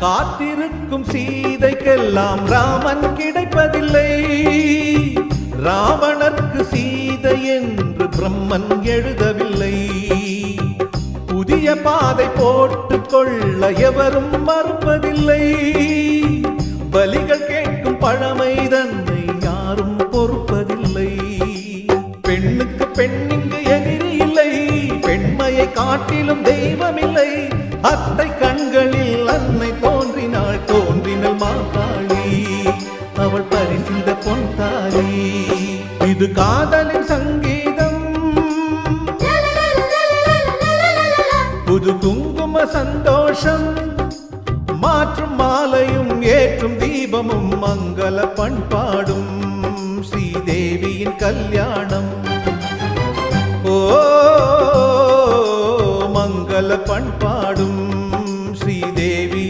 காத்திருக்கும் சீதைக்கெல்லாம் ராமன் கிடைப்பதில்லை. ராவணர்க்கு சீதை என்று பிரம்மன் எழுதவில்லை. புதிய பாதை போட்டுக் கொள்ள எவரும் மறுப்பதில்லை. பலிகள் கேட்கும் பழமை தன்னை யாரும் பொறுப்பதில்லை. பெண்ணுக்கு பெண்ணிங்கு எதிரி இல்லை. பெண்மையை காட்டிலும் தெய்வமில்லை. அத்தை கண்களில் அன்னை தோன்றினாள். தோன்றினள் மாகாளி, அவள் பரிசிந்த பொன்தாலி. இது காதலின் சங்கீதம், புது குங்கும சந்தோஷம். மாற்றும் மாலையும் ஏற்றும் தீபமும் மங்கள பண்பாடும் ஸ்ரீதேவியின் கல்யாணம். ஓ மங்கள பண்பாடும்